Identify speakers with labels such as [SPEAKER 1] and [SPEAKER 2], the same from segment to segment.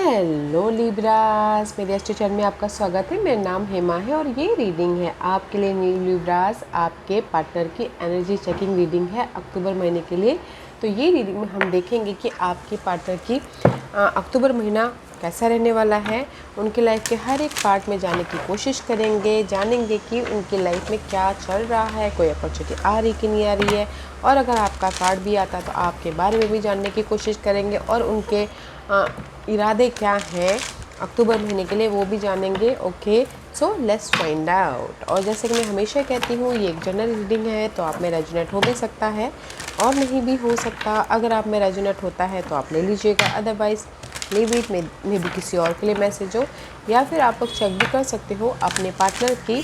[SPEAKER 1] Hello Libras, मेरे अच्छे channel में आपका स्वागत है। मेरा नाम हेमा है और ये रीडिंग है आपके लिए लिब्रास। आपके पार्टनर की एनर्जी चेकिंग रीडिंग है अक्टूबर महीने के लिए। तो ये रीडिंग में हम देखेंगे कि आपके पार्टनर की अक्टूबर महीना कैसा रहने वाला है। उनकी लाइफ के हर एक पार्ट में जाने की कोशिश करेंगे, जानेंगे कि उनकी लाइफ में क्या चल रहा है, कोई अपॉर्चुनिटी आ रही कि नहीं आ रही है। और अगर आपका कार्ड भी आता तो आपके बारे में भी जानने की कोशिश करेंगे और उनके इरादे क्या हैं अक्टूबर महीने के लिए वो भी जानेंगे। Okay, so let's find out. और जैसे कि मैं हमेशा कहती हूँ, ये एक जनरल रीडिंग है, तो आप में रेजोनेट हो भी सकता है और नहीं भी हो सकता। अगर आप में रेजोनेट होता है तो आप ले लीजिएगा, अदरवाइज लीव इट। में भी किसी और के लिए मैसेज हो, या फिर आप लोग चेक भी कर सकते हो अपने पार्टनर की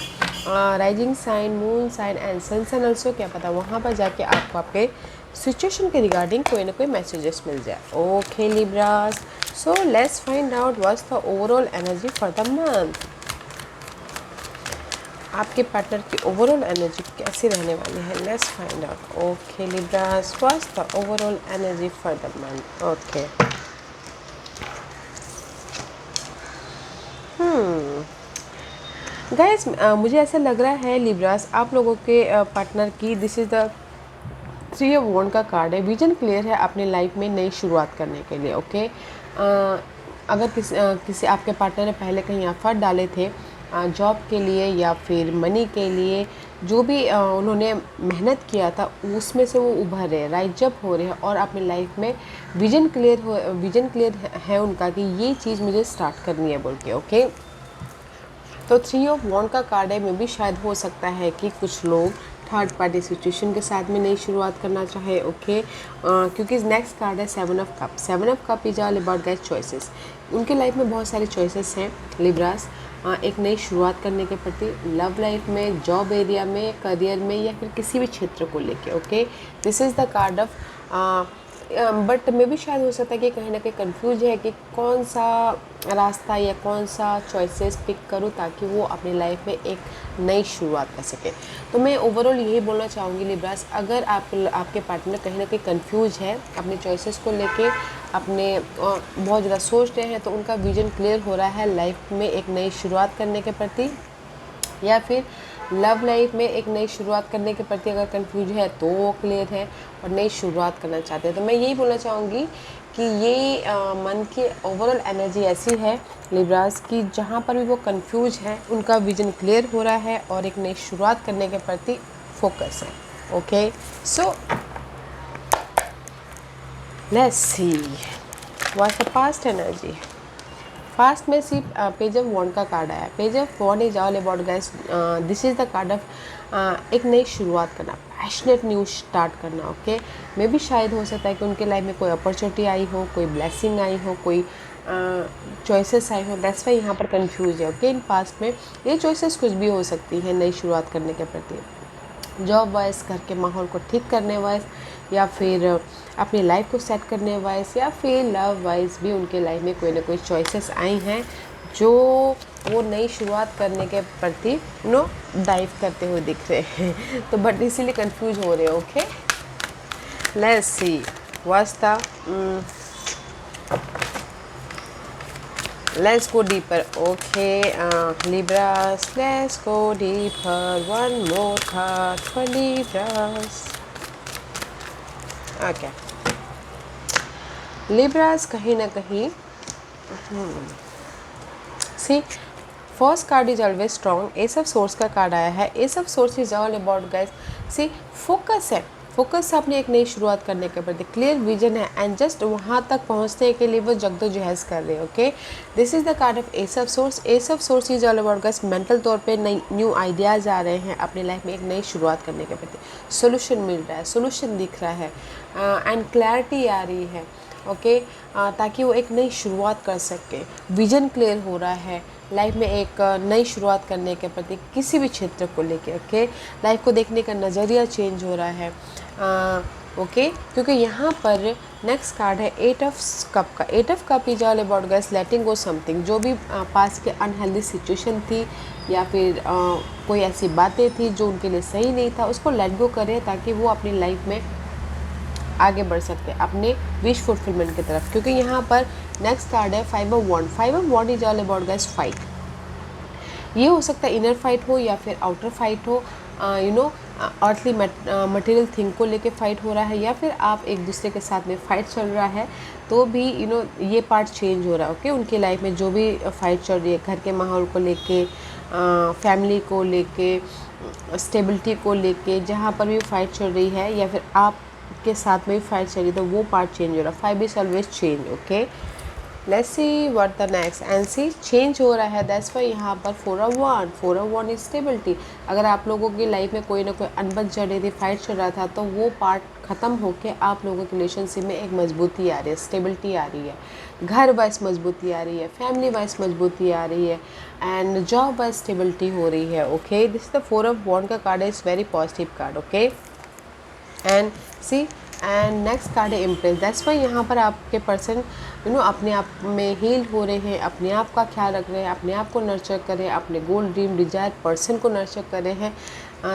[SPEAKER 1] rising sign, moon sign and sun sign also. क्या पता वहाँ पर जाके आपको आपके सिचुएशन के रिगार्डिंग कोई ना कोई मैसेजेस मिल जाए। Okay Libras, so let's find out what's the overall energy for the month. आपके पार्टनर की ओवरऑल एनर्जी कैसी रहने वाली है, let's find out. Okay Libras, what's the overall energy for the month. Okay, guys मुझे ऐसा लग रहा है लिब्रास, आप लोगों के पार्टनर की this is the 3 of wand का कार्ड है। विजन क्लियर है अपनी लाइफ में नई शुरुआत करने के लिए। ओके, अगर किसी आपके पार्टनर ने पहले कहीं एफर्ट डाले थे जॉब के लिए या फिर मनी के लिए, जो भी उन्होंने मेहनत किया था उसमें से वो उभर रहे, राइज अप हो रहे हैं और अपनी लाइफ में विजन क्लियर है उनका कि ये चीज़ मुझे स्टार्ट करनी है बोल के। ओके, तो 3 ऑफ वॉन्ड का कार्ड है। में भी शायद हो सकता है कि कुछ लोग थर्ड पार्टी सिचुएशन के साथ में नई शुरुआत करना चाहे। ओके, क्योंकि नेक्स्ट कार्ड है 7 of cup. 7 of cup is all about guys choices. उनके लाइफ में बहुत सारे चॉइसेस हैं लिब्रास, एक नई शुरुआत करने के प्रति, लव लाइफ में, जॉब एरिया में, करियर में, या फिर किसी भी क्षेत्र को लेके। Okay, this is the card of बट मे भी शायद हो सकता है कि कहीं ना कहीं कंफ्यूज है कि कौन सा रास्ता या कौन सा चॉइसेस पिक करूँ ताकि वो अपनी लाइफ में एक नई शुरुआत कर सके। तो मैं ओवरऑल यही बोलना चाहूँगी लिब्रास, अगर आपके पार्टनर कहीं ना कहीं कंफ्यूज है अपने चॉइसेस को लेके, अपने बहुत ज़्यादा सोच रहे हैं, तो उनका विजन क्लियर हो रहा है लाइफ में एक नई शुरुआत करने के प्रति, या फिर लव लाइफ में एक नई शुरुआत करने के प्रति अगर कंफ्यूज है तो वो क्लियर है और नई शुरुआत करना चाहते हैं। तो मैं यही बोलना चाहूँगी कि ये मन की ओवरऑल एनर्जी ऐसी है लिब्रास की, जहाँ पर भी वो कंफ्यूज है उनका विजन क्लियर हो रहा है और एक नई शुरुआत करने के प्रति फोकस है। Okay, so let's see what's the past energy. Past में सिर्फ पेज ऑफ वॉन्ड का कार्ड आया। Page of wand is all about guys, this is the card of एक नई शुरुआत करना, पैशनेट न्यू स्टार्ट करना। ओके, मे भी शायद हो सकता है कि उनके लाइफ में कोई अपॉर्चुनिटी आई हो, कोई ब्लेसिंग आई हो, कोई चॉइसेस आई हो, दैट्स वाई यहाँ पर कंफ्यूज है। ओके, इन पास्ट में ये चॉइसेस कुछ भी हो सकती है नई शुरुआत करने के प्रति, जॉब वाइज, घर के माहौल को ठीक करने वाइज, या फिर अपनी लाइफ को सेट करने वाइज, या फिर लव वाइज भी उनके लाइफ में कोई ना कोई चॉइसेस आई हैं जो वो नई शुरुआत करने के प्रति डाइव करते हुए दिख रहे हैं। तो बट इसीलिए कंफ्यूज हो रहे हो। Okay, let's see what's the let's go deeper. Okay, Libras, let's go deeper. One more card for Libras. Okay, Libras कहीं ना कहीं see, first card is always strong. Ace of source का card आया है। Ace of source is all about guys see focus है, focus अपनी एक नई शुरुआत करने के प्रति, क्लियर विजन है एंड जस्ट वहाँ तक पहुँचने के लिए वो जद्दोजहद कर रहे हैं। Okay, this is the card of S of source. S of source is all about guys mental तौर पे नई न्यू आइडियाज़ आ रहे हैं अपनी लाइफ में एक नई शुरुआत करने के प्रति, सोल्यूशन मिल रहा है, सोल्यूशन दिख रहा है एंड क्लैरिटी आ रही है। ओके, ताकि वो एक नई शुरुआत कर सके, विजन क्लियर हो रहा है लाइफ में एक नई शुरुआत करने के प्रति किसी भी क्षेत्र को लेके। ओके, लाइफ को देखने का नज़रिया चेंज हो रहा है। ओके, क्योंकि यहाँ पर नेक्स्ट कार्ड है 8 ऑफ कप का। 8 of cup is all about guys letting go something, जो भी पास के अनहेल्दी सिचुएशन थी या फिर कोई ऐसी बातें थी जो उनके लिए सही नहीं था, उसको लेट गो करें ताकि वो अपनी लाइफ में आगे बढ़ सकते हैं अपने विश फुलफिलमेंट की तरफ। क्योंकि यहाँ पर नेक्स्ट कार्ड है 5 of wand. 5 of wand is all about guys fight. ये हो सकता है इनर फाइट हो या फिर आउटर फाइट हो, अर्थली मटेरियल थिंग को लेके फाइट हो रहा है, या फिर आप एक दूसरे के साथ में फाइट चल रहा है तो भी ये पार्ट चेंज हो रहा है। ओके, उनकी लाइफ में जो भी फाइट चल रही है, घर के माहौल को लेके, फैमिली को लेके, स्टेबिलिटी को लेके, जहाँ पर भी फाइट चल रही है या फिर आप के साथ में भी फाइट चल रही है, तो वो पार्ट चेंज हो रहा है। 5 is always change. Okay, let's see what the next, and see change हो रहा है। दैट्स वाई यहाँ पर 4 of wand. 4 of wand is stability. अगर आप लोगों की लाइफ में कोई ना कोई अनबन चल रही थी, फाइट चल रहा था, तो वो पार्ट ख़त्म होके आप लोगों के रिलेशनशिप में एक मजबूती आ रही है, स्टेबिलिटी आ रही है, घर वाइज मजबूती आ रही है, फैमिली वाइज मजबूती आ रही है, एंड जॉब वाइज स्टेबिलिटी हो रही है। Okay, this is the 4 of wand का card, is very positive card. Okay, and see and next card है इम्प्रेस। दैट्स वाई यहाँ पर आपके पर्सन अपने आप में हील हो रहे हैं, अपने आप का ख्याल रख रहे हैं, अपने आप को नर्चर कर रहे हैं, अपने गोल ड्रीम डिजायर पर्सन को नर्चर कर रहे हैं,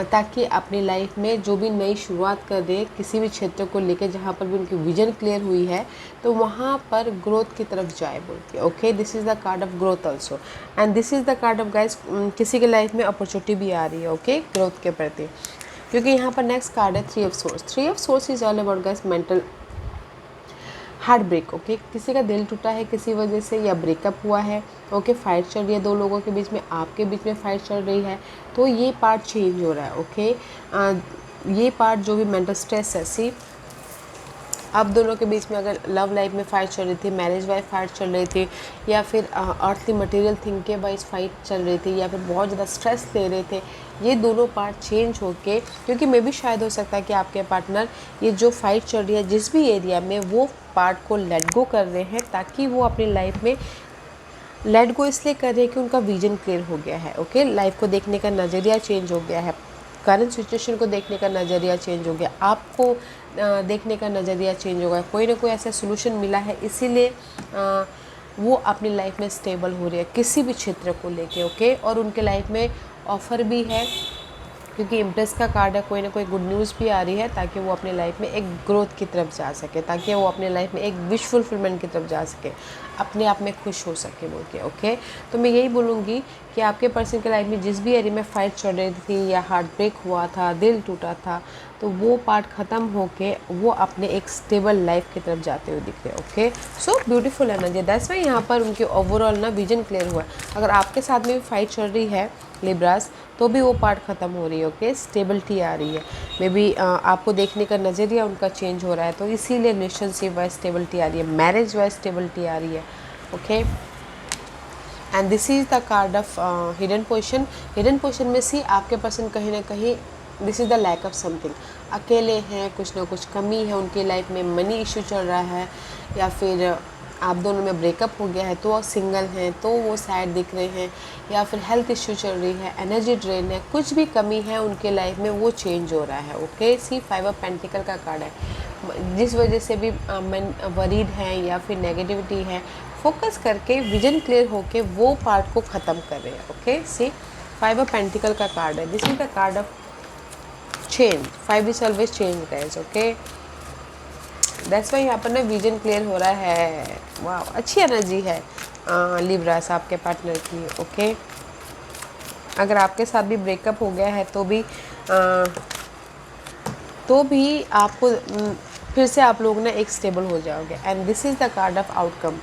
[SPEAKER 1] ताकि अपनी लाइफ में जो भी नई शुरुआत कर रहे हैं किसी भी क्षेत्र को लेकर, जहाँ पर भी उनकी विजन क्लियर हुई है, तो वहाँ पर ग्रोथ की तरफ जाए बोल के। Okay, this is the card of growth also, and this is the card of guys किसी के लाइफ में अपॉर्चुनिटी भी आ रही है। ओके, ग्रोथ के प्रति। क्योंकि यहाँ पर नेक्स्ट कार्ड है 3 of source. 3 of source is all about guys mental heart break. Okay, किसी का दिल टूटा है किसी वजह से, या ब्रेकअप हुआ है। ओके, फाइट चल रही है दो लोगों के बीच में, आपके बीच में फाइट चल रही है, तो ये पार्ट चेंज हो रहा है। ओके, ये पार्ट जो भी मेंटल स्ट्रेस है, सी आप दोनों के बीच में अगर लव लाइफ में फाइट चल रही थी, मैरिज वाइज फाइट चल रही थी, या फिर अर्थली मटेरियल थिंग के वाइज फाइट चल रही थी, या फिर बहुत ज़्यादा स्ट्रेस ले रहे थे, ये दोनों पार्ट चेंज होके, क्योंकि मे भी शायद हो सकता है कि आपके पार्टनर ये जो फाइट चल रही है जिस भी एरिया में, वो पार्ट को लेट गो कर रहे हैं, ताकि वो अपनी लाइफ में लेट गो इसलिए कर रहे हैं कि उनका विजन क्लियर हो गया है। ओके, लाइफ को देखने का नज़रिया चेंज हो गया है, करंट सिचुएशन को देखने का नज़रिया चेंज हो गया, आपको देखने का नज़रिया चेंज हो गया, कोई ना कोई ऐसा सोल्यूशन मिला है, इसीलिए वो अपनी लाइफ में स्टेबल हो रही है किसी भी क्षेत्र को लेके। ओके, और उनके लाइफ में ऑफ़र भी है, क्योंकि इम्प्रेस का कार्ड है, कोई ना कोई गुड न्यूज़ भी आ रही है, ताकि वो अपनी लाइफ में एक ग्रोथ की तरफ जा सके, ताकि वो अपने लाइफ में एक विश फुलफिलमेंट की तरफ जा सके, अपने आप में खुश हो सके बोल के। ओके, तो मैं यही बोलूँगी कि आपके पर्सन की लाइफ में जिस भी एरिया में फाइट चल रही थी, या हार्ट ब्रेक हुआ था, दिल टूटा था, तो वो पार्ट ख़त्म होके वो अपने एक स्टेबल लाइफ की तरफ जाते हुए दिख रहे हैं। Okay, so beautiful energy. That's why यहाँ पर उनकी ओवरऑल ना विजन क्लियर हुआ है। अगर आपके साथ में भी फाइट चल रही है लिब्रास, तो भी वो पार्ट ख़त्म हो रही है। ओके, स्टेबिलिटी आ रही है, मे बी आपको देखने का नज़रिया उनका चेंज हो रहा है, तो इसीलिए रिलेशनशिप वाइज स्टेबिलिटी आ रही है, मैरिज वाइज स्टेबिलिटी आ रही है। Okay, and this is the card of hidden position. Hidden position में सी आपके पर्सन कहीं ना कहीं, this is the lack of something, अकेले हैं, कुछ ना कुछ कमी है उनकी लाइफ में, मनी इशू चल रहा है, या फिर आप दोनों में ब्रेकअप हो गया है तो सिंगल हैं तो वो सैड दिख रहे हैं, या फिर हेल्थ इश्यू चल रही है, एनर्जी ड्रेन है, कुछ भी कमी है उनके लाइफ में, वो चेंज हो रहा है। ओके, सी 5 ऑफ पेंटिकल का कार्ड है, जिस वजह से भी वरीड हैं या फिर नेगेटिविटी है, फोकस करके विजन क्लियर होके वो पार्ट को ख़त्म कर रहे हैं। ओके, सी 5 ऑफ पेंटिकल का कार्ड है, this is the card of change. 5 is always change guys. Okay, that's why यहाँ पर ना विजन क्लियर हो रहा है। वाह, अच्छी एनर्जी है लिब्रास आपके पार्टनर की। ओके, अगर आपके साथ भी ब्रेकअप हो गया है तो भी आपको फिर से आप लोग ना एक स्टेबल हो जाओगे। And this is the card of outcome.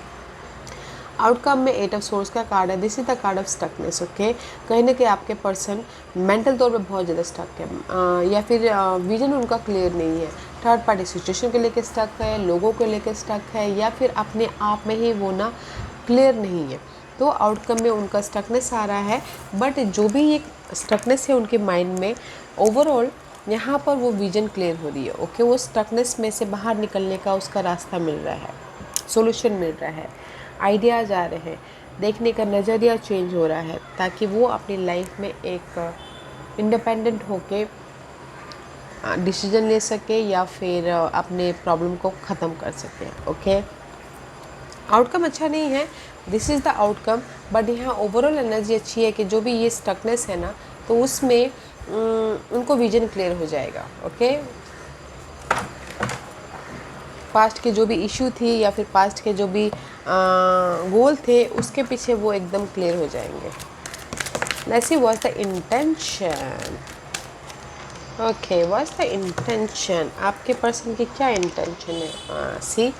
[SPEAKER 1] Outcome में 8 ऑफ सोर्स का कार्ड है, this is the card of stuckness. Okay, कहीं ना कहीं आपके पर्सन मेंटल तौर पे बहुत ज़्यादा स्टक है, या फिर विजन उनका क्लियर नहीं है, थर्ड पार्टी सिचुएशन के लेके स्टक है, लोगों को लेके स्टक है, या फिर अपने आप में ही वो ना क्लियर नहीं है, तो आउटकम में उनका स्टकनेस आ रहा है। बट जो भी ये स्टकनेस है उनके माइंड में, ओवरऑल यहाँ पर वो विजन क्लियर हो रही है। ओके, वो स्टकनेस में से बाहर निकलने का उसका रास्ता मिल रहा है, सोल्यूशन मिल रहा है, आइडियाज़ आ रहे हैं, देखने का नज़रिया चेंज हो रहा है, ताकि वो अपनी लाइफ में एक इंडिपेंडेंट होके डिसीजन ले सके, या फिर अपने प्रॉब्लम को ख़त्म कर सके। ओके, आउटकम अच्छा नहीं है, this is the outcome, but यहाँ ओवरऑल एनर्जी अच्छी है कि जो भी ये स्टकनेस है ना, तो उसमें उनको विजन क्लियर हो जाएगा। ओके, पास्ट के जो भी इशू थी या फिर पास्ट के जो भी गोल थे उसके पीछे वो एकदम क्लियर हो जाएंगे। Let's see what's the intention. Okay, what's the intention, आपके पर्सन की क्या इंटेंशन है। See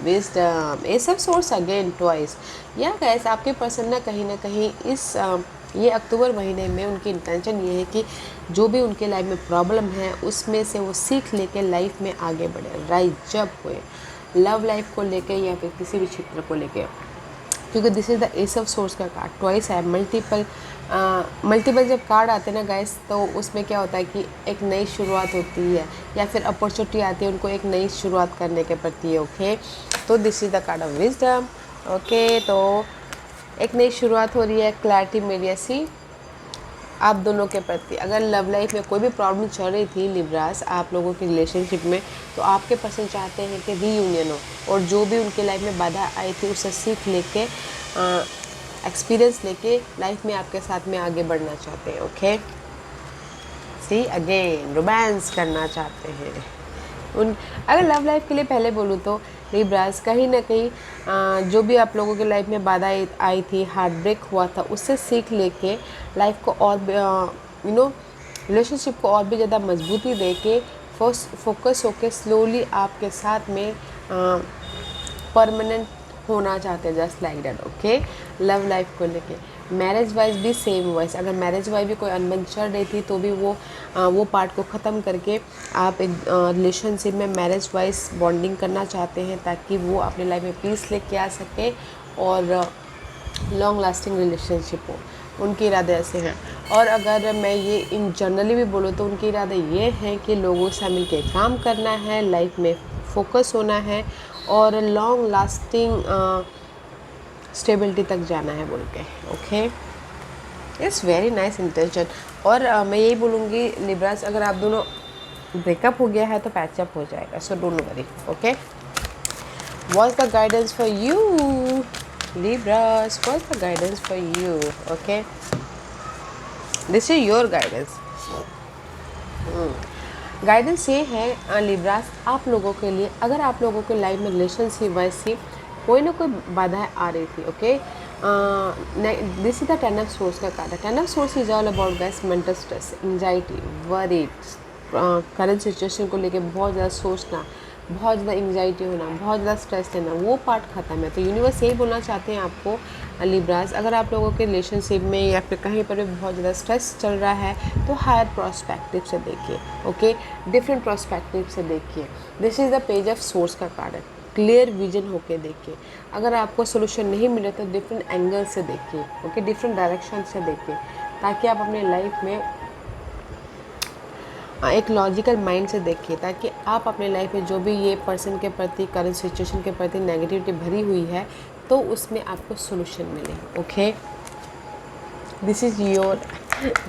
[SPEAKER 1] wisdom, ace of swords again twice. या गाइस आपके पर्सन ना कहीं इस ये अक्टूबर महीने में उनकी इंटेंशन ये है कि जो भी उनके लाइफ में प्रॉब्लम है उसमें से वो सीख लेके लाइफ में आगे बढ़े, राइज जब हुए लव लाइफ को लेके या फिर किसी भी क्षेत्र को लेके, क्योंकि this is the S of source का कार्ड ट्वाइस है। मल्टीपल जब कार्ड आते हैं ना गाइस तो उसमें क्या होता है कि एक नई शुरुआत होती है या फिर अपॉर्चुनिटी आती है उनको एक नई शुरुआत करने के प्रति। ओके, तो this is the card of wisdom. Okay, तो एक नई शुरुआत हो रही है, क्लैरिटी मिली है। सी आप दोनों के प्रति अगर लव लाइफ में कोई भी प्रॉब्लम चल रही थी लिब्रास आप लोगों की रिलेशनशिप में, तो आपके पर्सन चाहते हैं कि रीयूनियन हो और जो भी उनके लाइफ में बाधा आई थी उससे सीख लेके एक्सपीरियंस लेके लाइफ में आपके साथ में आगे बढ़ना चाहते हैं। ओके, सी अगेन रोमांस करना चाहते हैं उन। अगर लव लाइफ के लिए पहले बोलूँ तो लिब्रास कहीं ना कहीं जो भी आप लोगों के लाइफ में बाधा आई थी, हार्ट ब्रेक हुआ था, उससे सीख लेके लाइफ को और रिलेशनशिप को और भी ज़्यादा मजबूती दे के फोकस होके स्लोली आपके साथ में परमानेंट होना चाहते हैं, just like that. Okay, love life को लेके मैरिज वाइज भी सेम वाइज, अगर मैरिज वाइज भी कोई अनबन चल रही थी तो भी वो पार्ट को ख़त्म करके आप एक रिलेशनशिप में मैरिज वाइज बॉन्डिंग करना चाहते हैं ताकि वो अपने लाइफ में पीस लेके आ सके और लॉन्ग लास्टिंग रिलेशनशिप हो। उनके इरादे ऐसे हैं। और अगर मैं ये इन जनरली भी बोलूँ तो उनके इरादे ये हैं कि लोगों से मिल के काम करना है, लाइफ में फोकस होना है और लॉन्ग लास्टिंग स्टेबिलिटी तक जाना है बोल के। Okay, it's very nice intention. और मैं यही बोलूँगी लिब्रास अगर आप दोनों ब्रेकअप हो गया है तो पैचअप हो जाएगा, so don't worry. Okay, what's the guidance for you Libras, what's the guidance for you. Okay, this is your guidance. Guidance ये है लिब्रास आप लोगों के लिए, अगर आप लोगों के लाइफ में रिलेशनशिप वाइज कोई ना कोई बाधाएं आ रही थी। Okay, this is the ten of source का कार्ड है। Ten of source is all about guys mental stress, anxiety, worried, current situation को लेके बहुत ज़्यादा सोचना, बहुत ज़्यादा एंजाइटी होना, बहुत ज़्यादा स्ट्रेस लेना, वो पार्ट ख़त्म है। तो यूनिवर्स यही बोलना चाहते हैं आपको लिब्रास, अगर आप लोगों के रिलेशनशिप में या फिर कहीं पर भी बहुत ज़्यादा स्ट्रेस चल रहा है तो हायर प्रोस्पेक्टिव से देखिए। ओके, डिफरेंट प्रोस्पेक्टिव से देखिए। This is the page of source का कार्ड है। क्लियर विजन होके देखिए। अगर आपको सोल्यूशन नहीं मिले तो डिफरेंट एंगल से देखिए। ओके, डिफरेंट डायरेक्शन से देखिए ताकि आप अपने लाइफ में एक लॉजिकल माइंड से देखिए, ताकि आप अपने लाइफ में जो भी ये पर्सन के प्रति, करंट सिचुएशन के प्रति नेगेटिविटी भरी हुई है तो उसमें आपको सोल्यूशन मिले। Okay, this is your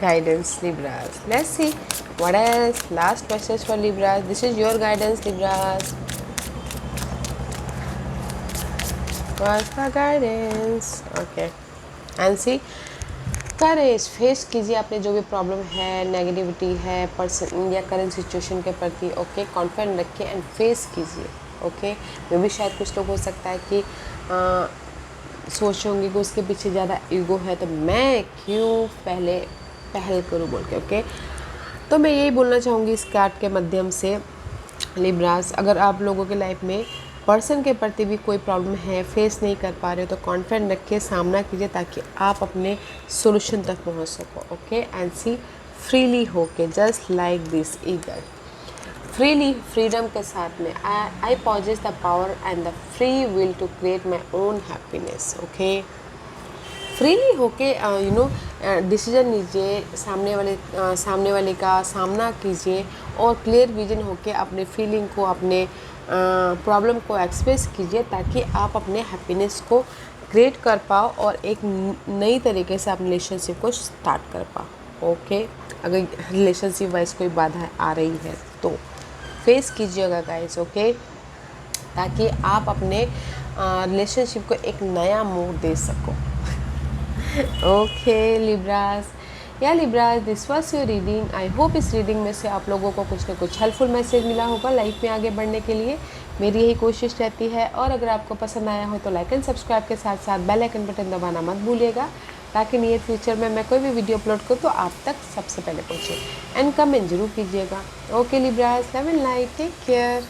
[SPEAKER 1] guidance Libras. Let's see what else. Last message for Libras. This is your guidance Libras. What's the guidance? Okay, and see courage, face कीजिए अपने जो भी प्रॉब्लम है, नेगेटिविटी है पर्सन या current situation के प्रति। Okay, confident रखिए एंड फेस कीजिए। ओके, मे भी शायद कुछ लोग हो सकता है कि सोच होंगे कि उसके पीछे ज़्यादा ईगो है तो मैं क्यों पहल करूँ बोल के। ओके, तो मैं यही बोलना चाहूँगी इस कार्ड के माध्यम से लिब्रास, अगर आप लोगों के लाइफ में पर्सन के प्रति भी कोई प्रॉब्लम है, फेस नहीं कर पा रहे हो तो कॉन्फिडेंट रखिए, सामना कीजिए ताकि आप अपने सॉल्यूशन तक पहुंच सको। ओके, एंड सी फ्रीली होके, just like this eagle, freely, freedom के साथ में I possess the power and the free will to create my own happiness. Okay, freely होके डिसीजन लीजिए, सामने वाले का सामना कीजिए और क्लियर विजन होके अपने फीलिंग को, अपने प्रॉब्लम को एक्सप्रेस कीजिए ताकि आप अपने हैप्पीनेस को क्रिएट कर पाओ और एक नई तरीके से अपने रिलेशनशिप को स्टार्ट कर पाओ। ओके, अगर रिलेशनशिप वाइज कोई बाधा आ रही है तो फेस कीजिएगा गाइस। ओके, ताकि आप अपने रिलेशनशिप को एक नया मोड़ दे सको। ओके लिब्रास, या Libras, this was your reading. I hope इस रीडिंग में से आप लोगों को कुछ ना कुछ हेल्पफुल मैसेज मिला होगा लाइफ में आगे बढ़ने के लिए। मेरी यही कोशिश रहती है। और अगर आपको पसंद आया हो तो लाइक एंड सब्सक्राइब के साथ साथ बेल आइकन बटन दबाना मत भूलिएगा, ताकि नियर फ्यूचर में मैं कोई भी वीडियो अपलोड करूँ तो आप तक सबसे पहले पहुँचे। एंड कमेंट जरूर कीजिएगा। Okay libras, love and light, take care.